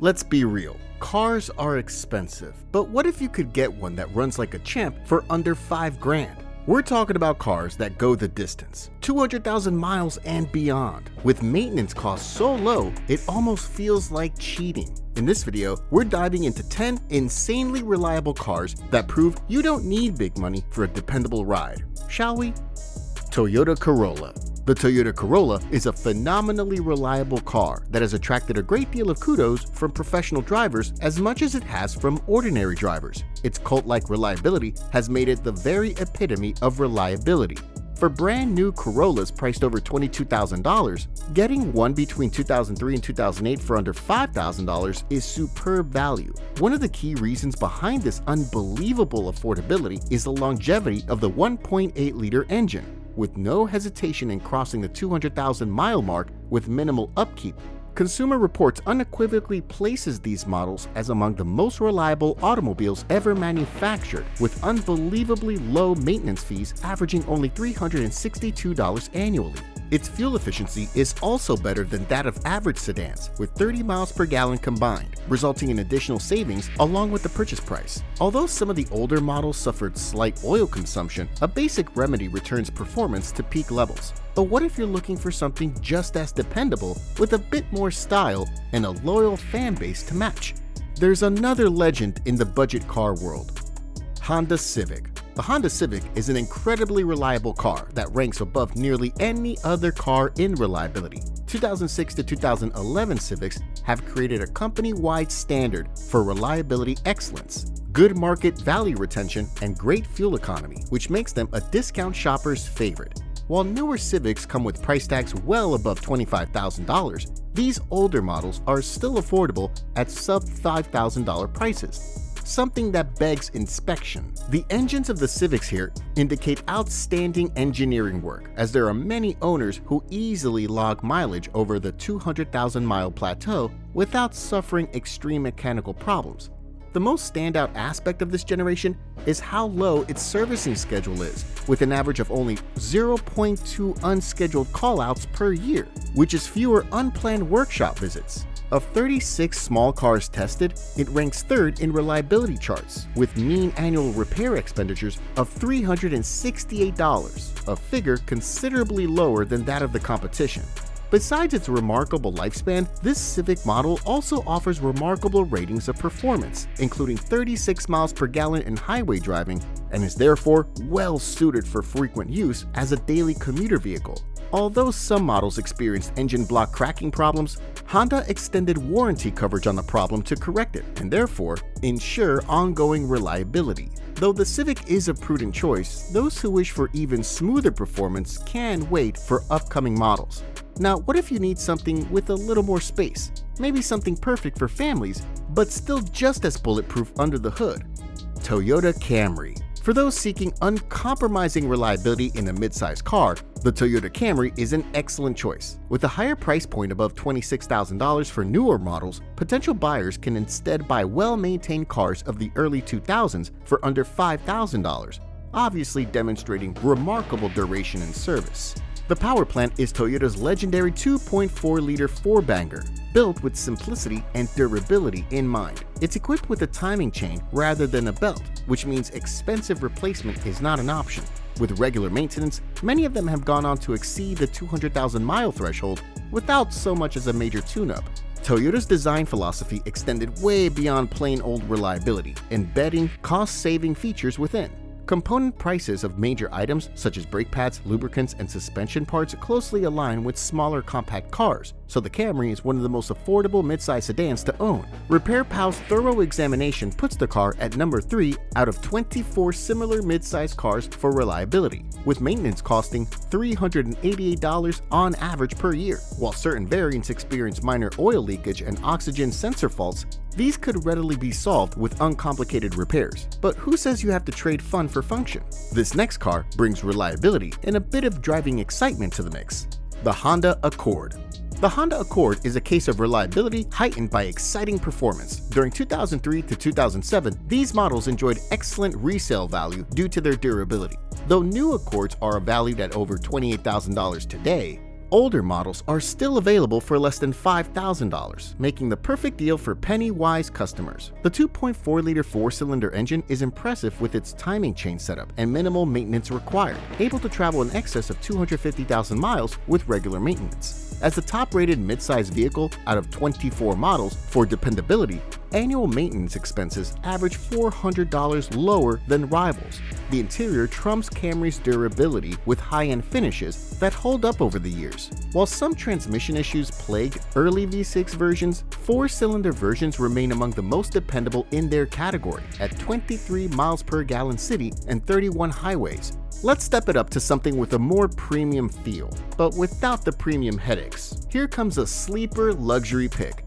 Let's be real, cars are expensive, but what if you could get one that runs like a champ for under $5,000? We're talking about cars that go the distance, 200,000 miles and beyond, with maintenance costs so low it almost feels like cheating. In this video, we're diving into 10 insanely reliable cars that prove you don't need big money for a dependable ride. Shall we? Toyota Corolla. The Toyota Corolla is a phenomenally reliable car that has attracted a great deal of kudos from professional drivers as much as it has from ordinary drivers. Its cult-like reliability has made it the very epitome of reliability. For brand new Corollas priced over $22,000, getting one between 2003 and 2008 for under $5,000 is superb value. One of the key reasons behind this unbelievable affordability is the longevity of the 1.8-liter engine. With no hesitation in crossing the 200,000-mile mark with minimal upkeep, Consumer Reports unequivocally places these models as among the most reliable automobiles ever manufactured, with unbelievably low maintenance fees averaging only $362 annually. Its fuel efficiency is also better than that of average sedans, with 30 miles per gallon combined, resulting in additional savings along with the purchase price. Although some of the older models suffered slight oil consumption, a basic remedy returns performance to peak levels. But what if you're looking for something just as dependable with a bit more style and a loyal fan base to match? There's another legend in the budget car world: Honda Civic. The Honda Civic is an incredibly reliable car that ranks above nearly any other car in reliability. 2006 to 2011 Civics have created a company-wide standard for reliability excellence, good market value retention, and great fuel economy, which makes them a discount shopper's favorite. While newer Civics come with price tags well above $25,000, these older models are still affordable at sub-$5,000 prices. Something that begs inspection. The engines of the Civics here indicate outstanding engineering work, as there are many owners who easily log mileage over the 200,000-mile plateau without suffering extreme mechanical problems. The most standout aspect of this generation is how low its servicing schedule is, with an average of only 0.2 unscheduled callouts per year, which is fewer unplanned workshop visits. Of 36 small cars tested, it ranks third in reliability charts, with mean annual repair expenditures of $368, a figure considerably lower than that of the competition. Besides its remarkable lifespan, this Civic model also offers remarkable ratings of performance, including 36 miles per gallon in highway driving, and is therefore well suited for frequent use as a daily commuter vehicle. Although some models experienced engine block cracking problems, Honda extended warranty coverage on the problem to correct it and therefore ensure ongoing reliability. Though the Civic is a prudent choice, those who wish for even smoother performance can wait for upcoming models. Now, what if you need something with a little more space? Maybe something perfect for families, but still just as bulletproof under the hood. Toyota Camry. For those seeking uncompromising reliability in a midsize car, the Toyota Camry is an excellent choice. With a higher price point above $26,000 for newer models, potential buyers can instead buy well-maintained cars of the early 2000s for under $5,000, obviously demonstrating remarkable duration and service. The power plant is Toyota's legendary 2.4-liter four-banger, built with simplicity and durability in mind. It's equipped with a timing chain rather than a belt, which means expensive replacement is not an option. With regular maintenance, many of them have gone on to exceed the 200,000-mile threshold without so much as a major tune-up. Toyota's design philosophy extended way beyond plain old reliability, embedding cost-saving features within. Component prices of major items such as brake pads, lubricants, and suspension parts closely align with smaller compact cars, so the Camry is one of the most affordable midsize sedans to own. RepairPal's thorough examination puts the car at number 3 out of 24 similar midsize cars for reliability, with maintenance costing $388 on average per year. While certain variants experience minor oil leakage and oxygen sensor faults, these could readily be solved with uncomplicated repairs. But who says you have to trade fun for function? This next car brings reliability and a bit of driving excitement to the mix. The Honda Accord. The Honda Accord is a case of reliability heightened by exciting performance. During 2003 to 2007, these models enjoyed excellent resale value due to their durability. Though new Accords are valued at over $28,000 today, Older models are still available for less than $5,000, making the perfect deal for penny-wise customers. The 2.4-liter four-cylinder engine is impressive with its timing chain setup and minimal maintenance required, able to travel in excess of 250,000 miles with regular maintenance. As the top-rated midsize vehicle out of 24 models for dependability, annual maintenance expenses average $400 lower than rivals. The interior trumps Camry's durability with high-end finishes that hold up over the years. While some transmission issues plague early V6 versions, four-cylinder versions remain among the most dependable in their category at 23 miles per gallon city and 31 highways. Let's step it up to something with a more premium feel, but without the premium headaches. Here comes a sleeper luxury pick: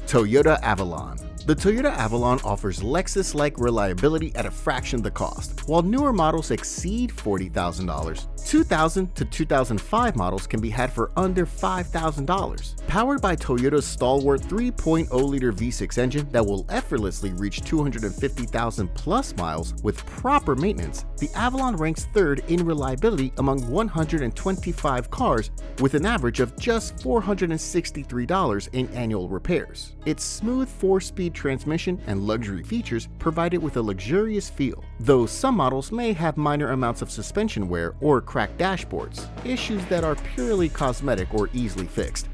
Toyota Avalon. The Toyota Avalon offers Lexus-like reliability at a fraction of the cost. While newer models exceed $40,000, 2000 to 2005 models can be had for under $5,000. Powered by Toyota's stalwart 3.0-liter V6 engine that will effortlessly reach 250,000 plus miles with proper maintenance, the Avalon ranks third in reliability among 125 cars with an average of just $463 in annual repairs. Its smooth 4-speed transmission and luxury features provide it with a luxurious feel, though some models may have minor amounts of suspension wear or cracked dashboards, issues that are purely cosmetic or easily fixed.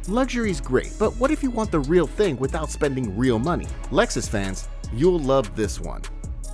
Luxury's great, but what if you want the real thing without spending real money? Lexus fans, you'll love this one.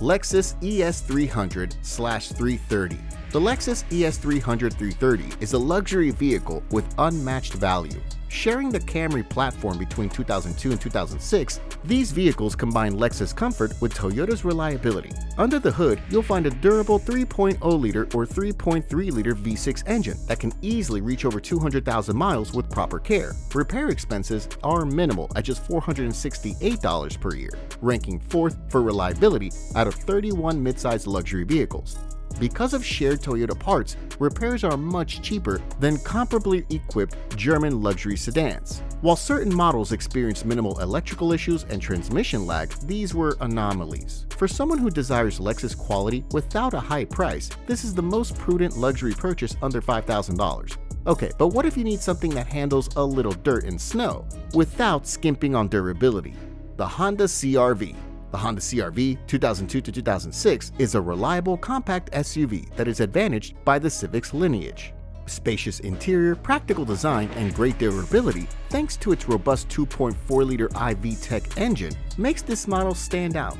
Lexus ES300/330. The Lexus ES300/330 is a luxury vehicle with unmatched value. Sharing the Camry platform between 2002 and 2006, these vehicles combine Lexus comfort with Toyota's reliability. Under the hood, you'll find a durable 3.0-liter or 3.3-liter V6 engine that can easily reach over 200,000 miles with proper care. Repair expenses are minimal at just $468 per year, ranking 4th for reliability out of 31 midsize luxury vehicles. Because of shared Toyota parts, repairs are much cheaper than comparably equipped German luxury sedans. While certain models experience minimal electrical issues and transmission lag, these were anomalies. For someone who desires Lexus quality without a high price, this is the most prudent luxury purchase under $5,000. Okay, but what if you need something that handles a little dirt and snow without skimping on durability? The Honda CR-V. The Honda CR-V 2002 to 2006 is a reliable compact SUV that is advantaged by the Civic's lineage. Spacious interior, practical design, and great durability, thanks to its robust 2.4-liter iVTEC engine, makes this model stand out.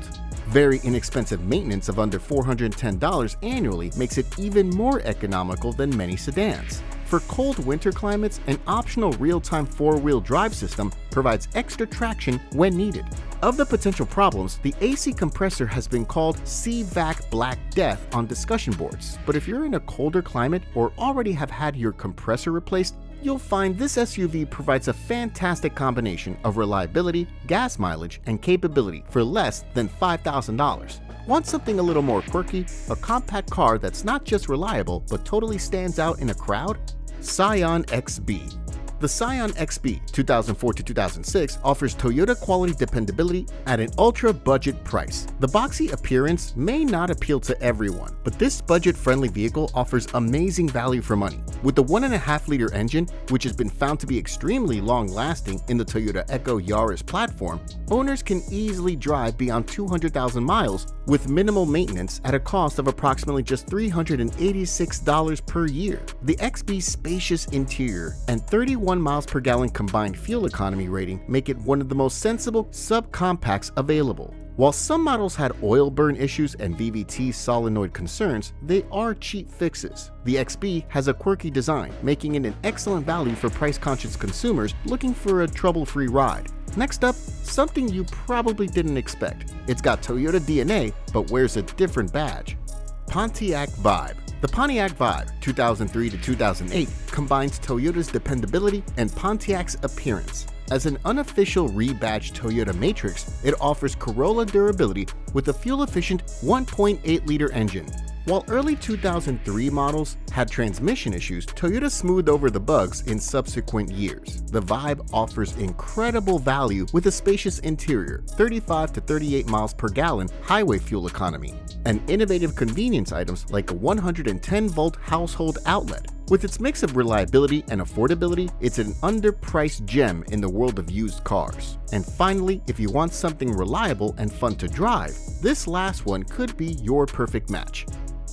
Very inexpensive maintenance of under $410 annually makes it even more economical than many sedans. For cold winter climates, an optional real-time 4-wheel drive system provides extra traction when needed. Of the potential problems, the AC compressor has been called CVAC Black Death on discussion boards, but if you're in a colder climate or already have had your compressor replaced, you'll find this SUV provides a fantastic combination of reliability, gas mileage, and capability for less than $5,000. Want something a little more quirky? A compact car that's not just reliable, but totally stands out in a crowd? Scion XB. The Scion XB 2004 to 2006 offers Toyota quality dependability at an ultra-budget price. The boxy appearance may not appeal to everyone, but this budget-friendly vehicle offers amazing value for money. With the 1.5-liter engine, which has been found to be extremely long-lasting in the Toyota Echo Yaris platform, owners can easily drive beyond 200,000 miles with minimal maintenance at a cost of approximately just $386 per year. The XB's spacious interior and 31 miles per gallon combined fuel economy rating make it one of the most sensible subcompacts available. While some models had oil burn issues and VVT solenoid concerns, they are cheap fixes. The XB has a quirky design, making it an excellent value for price-conscious consumers looking for a trouble-free ride. Next up, something you probably didn't expect. It's got Toyota DNA, but wears a different badge. Pontiac Vibe. The Pontiac Vibe 2003 to 2008 combines Toyota's dependability and Pontiac's appearance. As an unofficial rebadged Toyota Matrix, it offers Corolla durability with a fuel-efficient 1.8-liter engine. While early 2003 models had transmission issues, Toyota smoothed over the bugs in subsequent years. The Vibe offers incredible value with a spacious interior, 35 to 38 miles per gallon highway fuel economy, and innovative convenience items like a 110-volt household outlet. With its mix of reliability and affordability, it's an underpriced gem in the world of used cars. And finally, if you want something reliable and fun to drive, this last one could be your perfect match.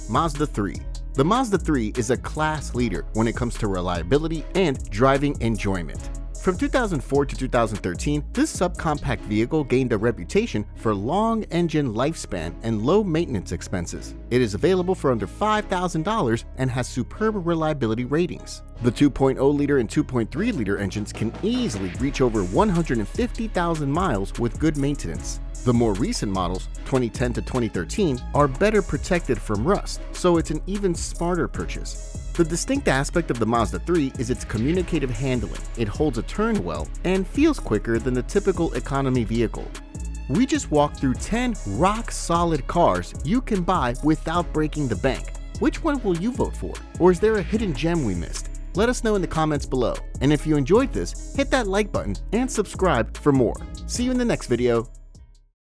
Mazda 3. The Mazda 3 is a class leader when it comes to reliability and driving enjoyment. From 2004 to 2013, this subcompact vehicle gained a reputation for long engine lifespan and low maintenance expenses. It is available for under $5,000 and has superb reliability ratings. The 2.0-liter and 2.3-liter engines can easily reach over 150,000 miles with good maintenance. The more recent models, 2010 to 2013, are better protected from rust, so it's an even smarter purchase. The distinct aspect of the Mazda 3 is its communicative handling. It holds a turn well and feels quicker than the typical economy vehicle. We just walked through 10 rock-solid cars you can buy without breaking the bank. Which one will you vote for? Or is there a hidden gem we missed? Let us know in the comments below. And if you enjoyed this, hit that like button and subscribe for more. See you in the next video.